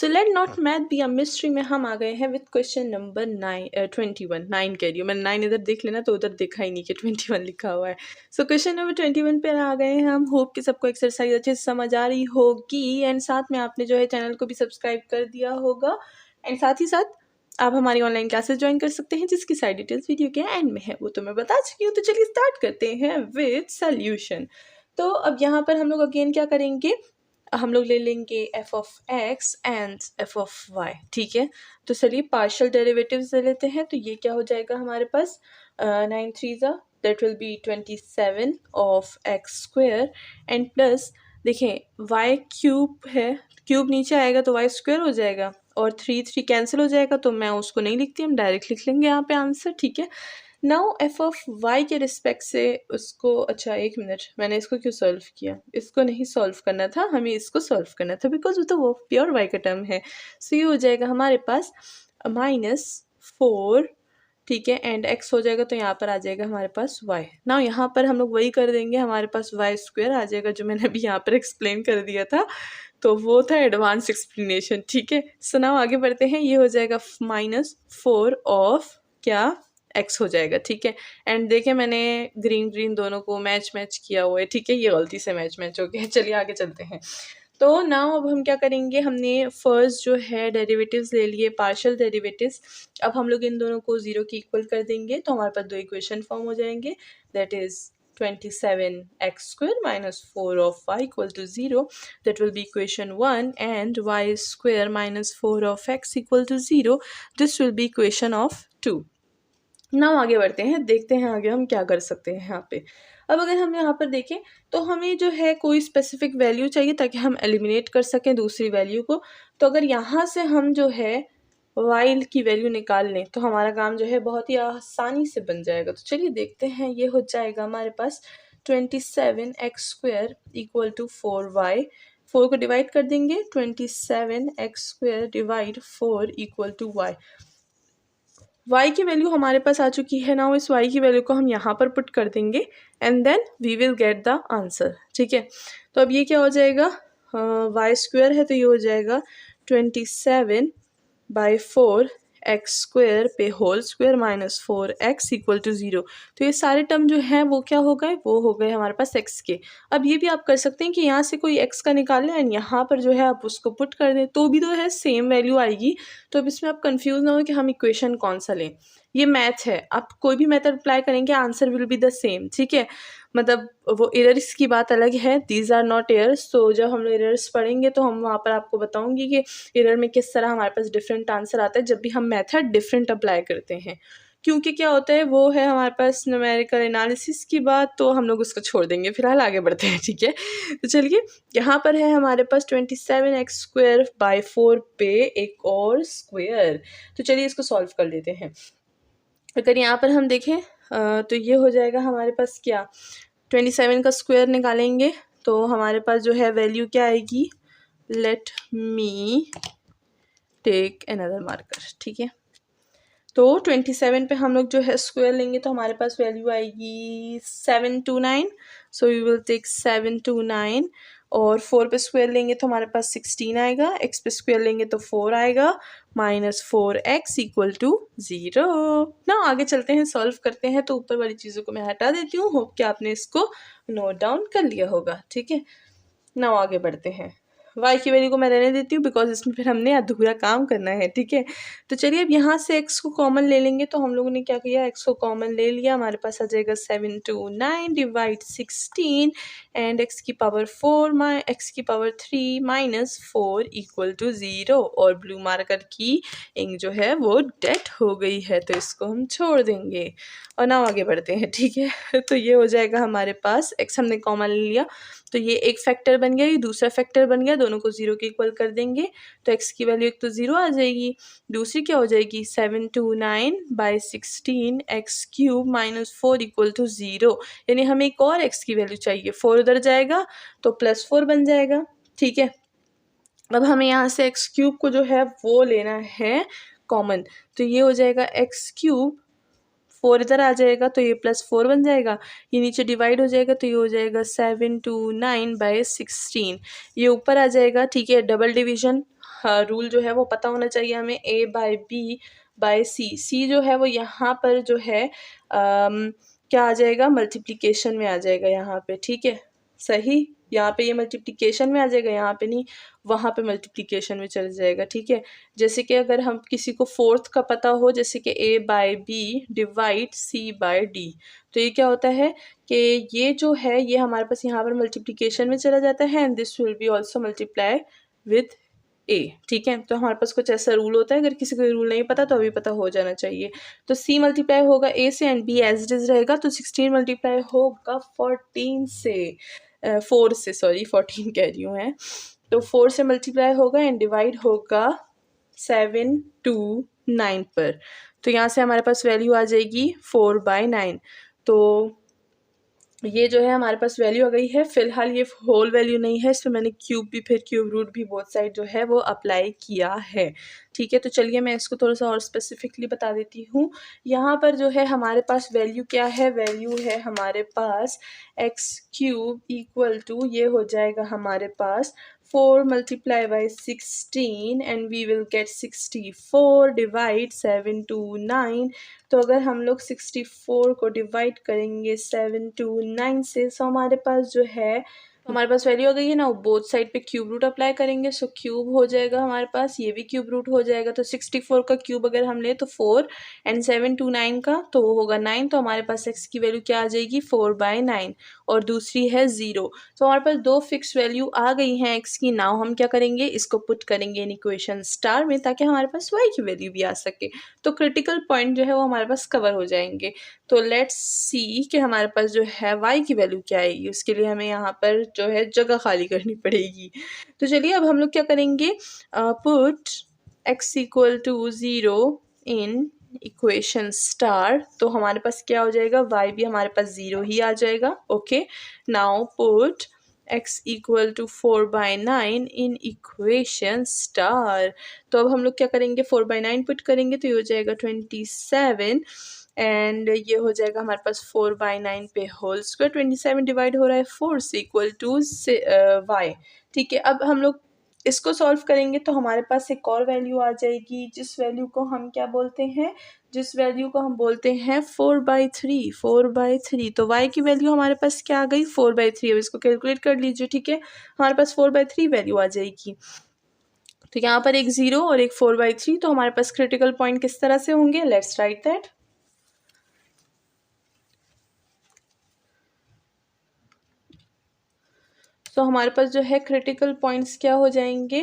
So let not math be a mystery में हम आ गए हैं विद क्वेश्चन नंबर 21 9 कह रही हूँ, मैंने 9 इधर देख लेना तो उधर देखा ही नहीं कि 21 लिखा हुआ है। सो क्वेश्चन नंबर 21 पे आ गए हैं हम। होप कि सबको एक्सरसाइज अच्छे से समझ आ रही होगी एंड साथ में आपने जो है चैनल को भी सब्सक्राइब कर दिया होगा एंड साथ ही साथ आप हमारी ऑनलाइन क्लासेस ज्वाइन कर सकते हैं जिसकी सारी डिटेल्स वीडियो के एंड में है, वो तो मैं बता चुकी हूँ। तो चलिए स्टार्ट करते हैं विद सॉल्यूशन। तो अब यहाँ पर हम लोग अगेन क्या करेंगे, हम लोग ले लेंगे f of x and f of y, ठीक है। तो चलिए पार्शियल डेरिवेटिव्स ले लेते हैं। तो ये क्या हो जाएगा हमारे पास 9 3 that will be 27 of x square and plus देखें वाई क्यूब है, क्यूब नीचे आएगा तो वाई स्क्वायर हो जाएगा और 3 3 कैंसिल हो जाएगा, तो मैं उसको नहीं लिखती, हम डायरेक्ट लिख लेंगे यहाँ पे आंसर, ठीक है। नाउ एफ ऑफ वाई के रिस्पेक्ट से उसको, अच्छा एक मिनट, मैंने इसको क्यों सॉल्व किया, इसको नहीं सॉल्व करना था, हमें इसको सॉल्व करना था बिकॉज वो तो वो प्योर वाई का टर्म है। सो ये हो जाएगा हमारे पास -4, ठीक है, एंड x हो जाएगा तो यहाँ पर आ जाएगा हमारे पास y। नाउ यहाँ पर हम लोग वही कर देंगे, हमारे पास y स्क्वायर आ जाएगा जो मैंने अभी यहाँ पर एक्सप्लेन कर दिया था, तो वो था एडवांस एक्सप्लेनेशन, ठीक है। सो नाउ आगे बढ़ते हैं। ये हो जाएगा -4 ऑफ क्या x हो जाएगा, ठीक है। एंड देखें मैंने ग्रीन ग्रीन दोनों को मैच किया हुआ है, ठीक है, ये गलती से मैच हो गया। चलिए आगे चलते हैं। तो नाउ अब हम क्या करेंगे, हमने फर्स्ट जो है डेरिवेटिव्स ले लिए, पार्शियल डेरिवेटिव्स। अब हम लोग इन दोनों को 0 के इक्वल कर देंगे तो हमारे पास दो इक्वेशन फॉर्म हो जाएंगे, that is 27x square minus 4 of y equal to 0, that will be equation 1, and y square minus 4 of x equal to 0, this will be equation of 2। Now आगे बढ़ते हैं, देखते हैं आगे हम क्या कर सकते हैं यहाँ पे। अब अगर हम यहाँ पर देखें तो हमें जो है कोई स्पेसिफिक वैल्यू चाहिए ताकि हम एलिमिनेट कर सकें दूसरी वैल्यू को। तो अगर यहाँ से हम जो है वाई की वैल्यू निकाल लें तो हमारा काम जो है बहुत ही आसानी से बन जाएगा। तो चलिए देखते हैं, ये हो जाएगा हमारे पास 27x square equal to 4y, 4 को डिवाइड कर देंगे, 27x square divide 4 equal to y। y की वैल्यू हमारे पास आ चुकी है। नाउ इस y की वैल्यू को हम यहाँ पर पुट कर देंगे and then we will get the answer, ठीक है। तो अब ये क्या हो जाएगा, y स्क्वायर है तो ये हो जाएगा 27/4 एक्स स्क्वायर पे whole square minus 4x equal to 0। तो ये सारे टर्म जो हैं वो क्या हो गए, वो हो गए हमारे पास x के। अब ये भी आप कर सकते हैं कि यहाँ से कोई x का निकाल लें एंड यहाँ पर जो है आप उसको पुट कर दें तो भी तो है सेम वैल्यू आएगी। तो अब इसमें आप कंफ्यूज ना हो कि हम इक्वेशन कौन सा लें, ये मैथ है, आप कोई भी मेथड अप्लाई करेंगे answer will be the same, ठीक है। मतलब वो एरर्स की बात अलग है, दीज आर नॉट एरर्स। तो जब हम लोग एरर्स पढ़ेंगे तो हम वहाँ पर आपको बताऊंगी कि एरर में किस तरह हमारे पास डिफरेंट आंसर आता है जब भी हम मेथड डिफरेंट अप्लाई करते हैं। क्योंकि क्या होता है वो है हमारे पास न्यूमेरिकल एनालिसिस की बात, तो हम लोग उसको छोड़ देंगे, फिलहाल आगे बढ़ते हैं, ठीक है। तो चलिए यहाँ पर है हमारे पास 27x स्क्वायर बाई 4 पे एक और स्क्वायर। तो चलिए इसको सॉल्व कर लेते हैं। अगर यहाँ पर हम देखें तो ये हो जाएगा हमारे पास क्या, 27 का स्क्वायर निकालेंगे तो हमारे पास जो है वैल्यू क्या आएगी, let me take another marker, ठीक है। तो 27 पे हम लोग जो है स्क्वायर लेंगे तो हमारे पास वैल्यू आएगी 729, सो यू विल टेक 729, और 4 पे स्क्वायर लेंगे तो हमारे पास 16 आएगा, x पे स्क्वायर लेंगे तो 4 आएगा, -4x इक्वल टू 0। ना आगे चलते हैं, सॉल्व करते हैं। तो ऊपर वाली चीज़ों को मैं हटा देती हूँ, होप कि आपने इसको नोट डाउन कर लिया होगा, ठीक है। ना आगे बढ़ते हैं, y की वैल्यू को मैं रहने देती हूँ बिकॉज इसमें फिर हमने अधूरा काम करना है, ठीक है। तो चलिए अब यहाँ से x को कॉमन ले लेंगे, तो हम लोगों ने क्या किया, x को कॉमन ले लिया, हमारे पास आ जाएगा 729 डिवाइड 16 एंड x की पावर 4 x की पावर 3 माइनस 4 इक्वल टू 0, और ब्लू मार्कर की इंक जो है वो डेड हो गई है तो इसको हम छोड़ देंगे और ना आगे बढ़ते हैं, ठीक है। तो ये हो जाएगा हमारे पास, x हमने कॉमन ले लिया तो ये एक फैक्टर बन गया, ये दूसरा फैक्टर बन गया, दोनों को 0 के इक्वल कर देंगे तो x की वैल्यू एक तो 0 आ जाएगी, दूसरी क्या हो जाएगी 729/16 x cube minus 4 equal to 0, यानी हमें एक और x की वैल्यू चाहिए, 4 उधर जाएगा तो +4 बन जाएगा, ठीक है। अब हमें यहाँ से एक्स क्यूब को जो है वो लेना है कॉमन, तो ये हो जाएगा एक्स क्यूब, 4 इधर आ जाएगा तो ये +4 बन जाएगा, ये नीचे डिवाइड हो जाएगा तो ये हो जाएगा 729/16, ये ऊपर आ जाएगा, ठीक है। डबल डिवीजन रूल जो है वो पता होना चाहिए हमें, a by b by c जो है वो यहाँ पर जो है क्या आ जाएगा, मल्टीप्लिकेशन में आ जाएगा यहाँ पे, ठीक है सही, यहाँ पे ये मल्टीप्लिकेशन में आ जाएगा, यहाँ पे नहीं, वहाँ पे मल्टीप्लिकेशन में चल जाएगा, ठीक है। जैसे कि अगर हम किसी को फोर्थ का पता हो, जैसे कि a by B divide c by d, तो ये क्या होता है कि ये जो है ये हमारे पास यहाँ पर मल्टीप्लिकेशन में चला जाता है, and this will be also multiply with a, ठीक है। तो हमारे पास कुछ ऐसा रूल होता है, अगर किसी को रूल नहीं पता तो अभी पता हो जाना चाहिए। तो c मल्टीप्लाई होगा a से and b as it is रहेगा, तो 16 मल्टीप्लाई होगा 14 से, 4 से, सॉरी 14 कह रही हूँ है, तो 4 से मल्टीप्लाई होगा एंड डिवाइड होगा 7 टू 9 पर, तो यहाँ से हमारे पास वैल्यू आ जाएगी 4/9। तो ये जो है हमारे पास वैल्यू आ गई है। फिलहाल ये होल वैल्यू नहीं है, इसमें मैंने क्यूब भी फिर क्यूब रूट भी बोथ साइड जो है वो अप्लाई किया है, ठीक है। तो चलिए मैं इसको थोड़ा सा और स्पेसिफिकली बता देती हूँ। यहाँ पर जो है हमारे पास वैल्यू क्या है, वैल्यू है हमारे पास x³ इक्वल टू, ये हो जाएगा हमारे पास 4 multiply by 16 and we will get 64 divide 7 to 9। तो अगर हम लोग 64 को डिवाइड करेंगे 7 टू 9 से, तो हमारे पास जो है, तो हमारे पास वैल्यू आ गई है ना, बोथ साइड पे क्यूब रूट अप्लाई करेंगे, सो क्यूब हो जाएगा हमारे पास, ये भी क्यूब रूट हो जाएगा। तो 64 का क्यूब अगर हम ले तो 4 एंड 7 टू 9 का तो वो होगा 9, तो हमारे पास x की वैल्यू क्या आ जाएगी 4/9, और दूसरी है 0। तो हमारे पास दो फिक्स वैल्यू आ गई हैं x की। नाउ हम क्या करेंगे, इसको पुट करेंगे इन इक्वेशन स्टार में, ताकि हमारे पास y की वैल्यू भी आ सके, तो क्रिटिकल पॉइंट जो है वो हमारे पास कवर हो जाएंगे। तो लेट्स सी कि हमारे पास जो है y की वैल्यू क्या आएगी, उसके लिए हमें यहाँ पर जो है जगह खाली करनी पड़ेगी। तो चलिए अब हम लोग क्या करेंगे, put x equal to 0 in equation star, तो हमारे पास क्या हो जाएगा, y भी हमारे पास 0 ही आ जाएगा। Okay, now put x equal to 4/9 in equation star. तो अब हम लोग क्या करेंगे, 4/9 पुट करेंगे तो ये हो जाएगा 27, एंड ये हो जाएगा हमारे पास 4/9 पे होल स्क्वायर, 27 डिवाइड हो रहा है 4 से, इक्वल टू y, ठीक है। अब हम लोग इसको सॉल्व करेंगे तो हमारे पास एक और वैल्यू आ जाएगी, जिस वैल्यू को हम क्या बोलते हैं, जिस वैल्यू को हम बोलते हैं 4/3, 4/3। तो y की वैल्यू हमारे पास क्या आ गई 4/3। अब इसको कैलकुलेट कर लीजिए, ठीक है, हमारे पास 4/3 वैल्यू आ जाएगी। तो यहाँ पर एक 0 और एक 4/3, तो हमारे पास क्रिटिकल पॉइंट किस तरह से होंगे, लेट्स राइट दैट। तो हमारे पास जो है क्रिटिकल पॉइंट्स क्या हो जाएंगे,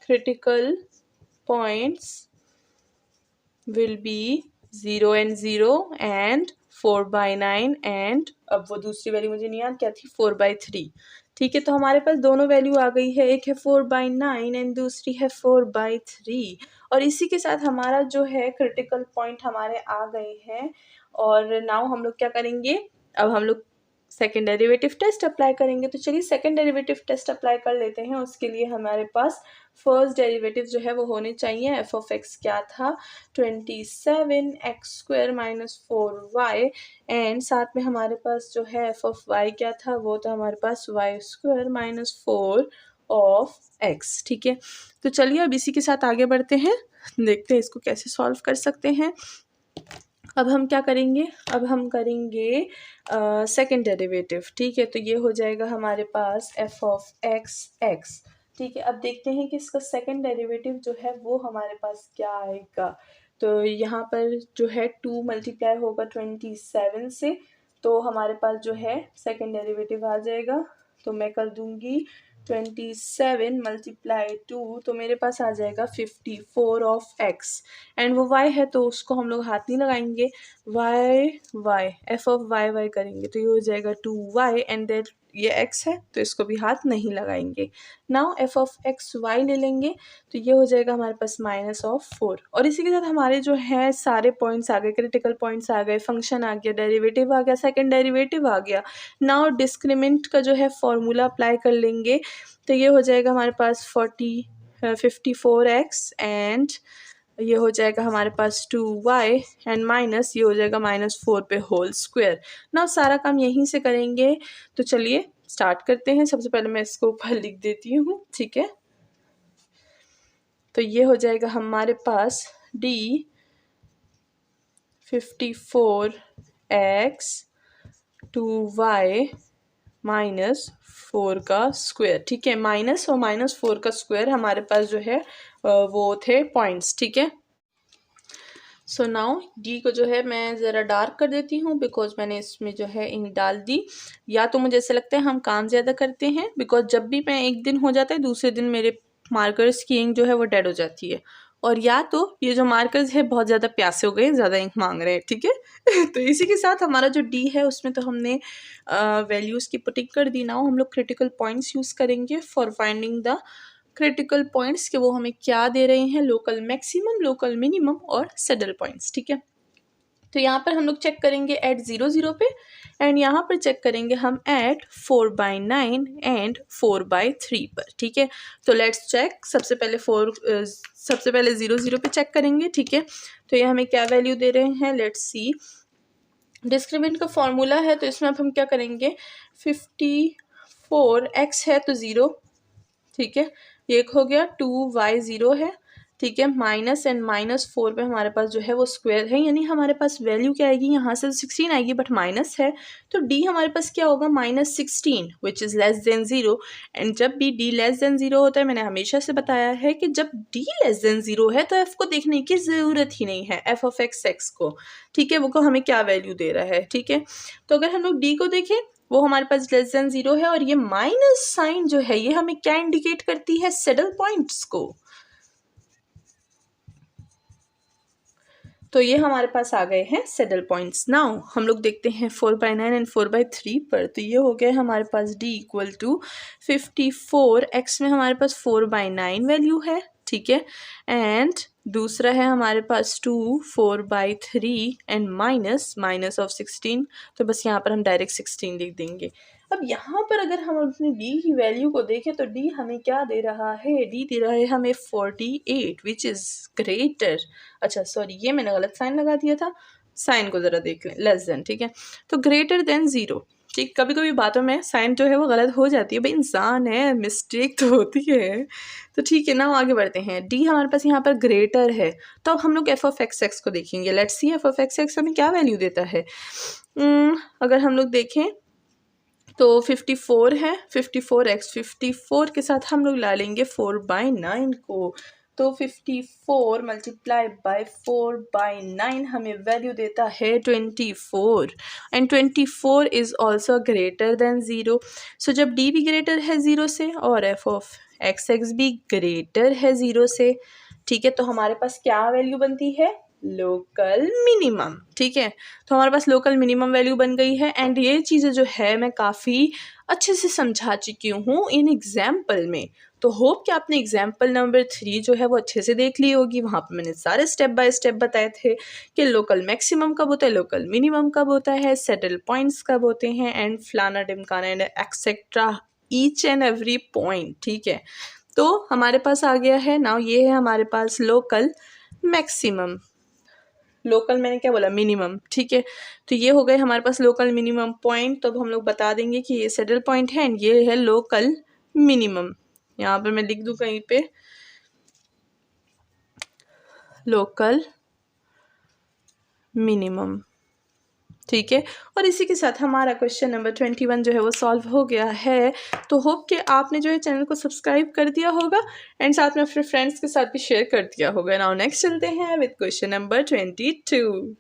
critical points will be 0 and 0 and 4/9 and, अब वो दूसरी वैल्यू मुझे नहीं याद क्या थी, 4/3, ठीक है। तो हमारे पास दोनों वैल्यू आ गई है, एक है 4/9 एंड दूसरी है 4/3, और इसी के साथ हमारा जो है क्रिटिकल पॉइंट हमारे आ गए हैं। और नाउ हम लोग क्या करेंगे, अब हम लोग सेकेंड डेरिवेटिव टेस्ट अप्लाई करेंगे। तो चलिए सेकेंड डेरिवेटिव टेस्ट अप्लाई कर लेते हैं। उसके लिए हमारे पास फर्स्ट डेरिवेटिव जो है वो होने चाहिए। एफ ऑफ एक्स क्या था, 27x² माइनस 4y, एंड साथ में हमारे पास जो है एफ ऑफ वाई क्या था, वो था हमारे पास y² माइनस 4 ऑफ x, ठीक है। तो चलिए अब इसी के साथ आगे बढ़ते हैं, देखते हैं इसको कैसे सॉल्व कर सकते हैं। अब हम क्या करेंगे, अब हम करेंगे सेकेंड डेरिवेटिव, ठीक है। तो ये हो जाएगा हमारे पास एफ ऑफ एक्स, ठीक है। अब देखते हैं कि इसका सेकेंड डेरिवेटिव जो है वो हमारे पास क्या आएगा। तो यहाँ पर जो है 2 मल्टीप्लाई होगा 27 से, तो हमारे पास जो है सेकेंड डेरिवेटिव आ जाएगा। तो मैं कर दूंगी 27 मल्टीप्लाई 2, तो मेरे पास आ जाएगा 54 ऑफ x, एंड वो y है तो उसको हम लोग हाथ नहीं लगाएंगे, y एफ ऑफ y करेंगे तो ये हो जाएगा 2y, एंड देट ये x है तो इसको भी हाथ नहीं लगाएंगे। Now F of X Y ले लेंगे तो ये हो जाएगा हमारे पास माइनस ऑफ 4, और इसी के साथ हमारे जो है सारे पॉइंट्स आ गए, क्रिटिकल पॉइंट्स आ गए, फंक्शन आ गया, डेरिवेटिव आ गया, सेकेंड डेरिवेटिव आ गया। नाउ डिस्क्रिमिनेंट का जो है फॉर्मूला अप्लाई कर लेंगे, तो ये हो जाएगा हमारे पास 54x, एंड ये हो जाएगा हमारे पास 2y, एंड माइनस ये हो जाएगा -4 पे होल स्क्वायर। ना सारा काम यहीं से करेंगे, तो चलिए स्टार्ट करते हैं। सबसे पहले मैं इसको ऊपर लिख देती हूँ, ठीक है। तो ये हो जाएगा हमारे पास D 54x 2y -4 का स्क्वायर। ठीक है, माइनस और -4 का स्क्वायर हमारे पास जो है वो थे पॉइंट्स। ठीक है, सो नाउ डी को जो है मैं ज़रा डार्क कर देती हूँ बिकॉज मैंने इसमें जो है इंक डाल दी। या तो मुझे ऐसा लगता है हम काम ज़्यादा करते हैं बिकॉज जब भी मैं एक दिन हो जाता है दूसरे दिन मेरे मार्कर्स की इंक जो है वो डेड हो जाती है, और या तो ये जो मार्कर्स है बहुत ज़्यादा प्यासे हो गए, ज़्यादा इंक मांग रहे हैं। ठीक है तो इसी के साथ हमारा जो डी है उसमें तो हमने वैल्यूज़ की पुटिंग कर दी। नाउ हम लोग क्रिटिकल पॉइंट्स यूज़ करेंगे for finding the critical points के वो हमें क्या दे रहे हैं, लोकल मैक्सिमम, लोकल मिनिमम और सैडल पॉइंट्स। ठीक है, तो यहाँ पर हम लोग चेक करेंगे एट 0 0 पे, एंड यहाँ पर चेक करेंगे हम एट 4/9 एंड 4/3 पर। ठीक है, तो लेट्स चेक। सबसे पहले 0 0 पे चेक करेंगे। ठीक है, तो ये हमें क्या वैल्यू दे रहे हैं, लेट्स सी। डिस्क्रिमिनेंट का फॉर्मूला है तो इसमें अब हम क्या करेंगे, 54x है तो 0। ठीक है, ये एक हो गया, 2y 0 है। ठीक है, माइनस एंड -4 पे हमारे पास जो है वो स्क्वायर है, यानी हमारे पास वैल्यू क्या आएगी, यहाँ से 16 आएगी बट माइनस है, तो d हमारे पास क्या होगा, -16 which is less than 0। And जब भी d लेस देन 0 होता है, मैंने हमेशा से बताया है कि जब d लेस देन 0 है तो f को देखने की ज़रूरत ही नहीं है, f ऑफ x को। ठीक है, वो को हमें क्या वैल्यू दे रहा है। ठीक है, तो अगर हम लोग d को देखें वो हमारे पास लेस देन 0 है, और ये माइनस साइन जो है ये हमें क्या इंडिकेट करती है, सैडल पॉइंट्स को। तो ये हमारे पास आ गए हैं सैडल पॉइंट्स। नाउ हम लोग देखते हैं 4/9 एंड 4/3 पर, तो ये हो गया हमारे पास d इक्वल टू 54, x में हमारे पास 4/9 वैल्यू है। ठीक है, एंड दूसरा है हमारे पास 2 4/3 एंड माइनस ऑफ 16, तो बस यहाँ पर हम डायरेक्ट 16 लिख देंगे। अब यहाँ पर अगर हम अपनी d की वैल्यू को देखें तो d हमें क्या दे रहा है, d दे रहा है हमें 48 विच इज़ ग्रेटर, अच्छा सॉरी ये मैंने गलत साइन लगा दिया था, साइन को ज़रा देख लें, लेस देन। ठीक है, तो ग्रेटर देन 0। ठीक, कभी कभी बातों में साइन जो है वो गलत हो जाती है, भाई इंसान है, मिस्टेक तो होती है। तो ठीक है ना, आगे बढ़ते हैं। d हमारे पास यहाँ पर ग्रेटर है, तो अब हम लोग f ऑफ x को देखेंगे। Let's see f of x हमें क्या वैल्यू देता है। अगर हम लोग देखें तो 54 है, 54x, 54 के साथ हम लोग ला लेंगे 4/9 को, तो 54 मल्टीप्लाई बाय 4/9 हमें वैल्यू देता है 24, and 24 is also greater than 0। सो जब d भी ग्रेटर है 0 से और f ऑफ x भी ग्रेटर है 0 से, ठीक है, तो हमारे पास क्या वैल्यू बनती है, लोकल मिनिमम। ठीक है, तो हमारे पास लोकल मिनिमम वैल्यू बन गई है, एंड ये चीज़ें जो है मैं काफ़ी अच्छे से समझा चुकी हूँ इन एग्जाम्पल में। तो होप कि आपने एग्जाम्पल नंबर 3 जो है वो अच्छे से देख ली होगी। वहाँ पर मैंने सारे स्टेप बाय स्टेप बताए थे कि लोकल मैक्सिमम कब होता है, लोकल मिनिमम कब होता है, सैडल पॉइंट्स कब होते हैं, एंड फलाना डिमकाना and etcetera, each and every point. ठीक है, तो हमारे पास आ गया है नाउ, ये है हमारे पास लोकल मैक्सिमम, लोकल मैंने क्या बोला, मिनिमम। ठीक है, तो ये हो गए हमारे पास लोकल मिनिमम पॉइंट। तो अब हम लोग बता देंगे कि ये सैडल पॉइंट है एंड ये है लोकल मिनिमम। यहाँ पे मैं लिख दूँ कहीं पे, लोकल मिनिमम। ठीक है, और इसी के साथ हमारा क्वेश्चन नंबर 21 जो है वो सॉल्व हो गया है। तो होप कि आपने जो है चैनल को सब्सक्राइब कर दिया होगा एंड साथ में अपने फ्रेंड्स के साथ भी शेयर कर दिया होगा। नाउ नेक्स्ट चलते हैं विद क्वेश्चन नंबर 22।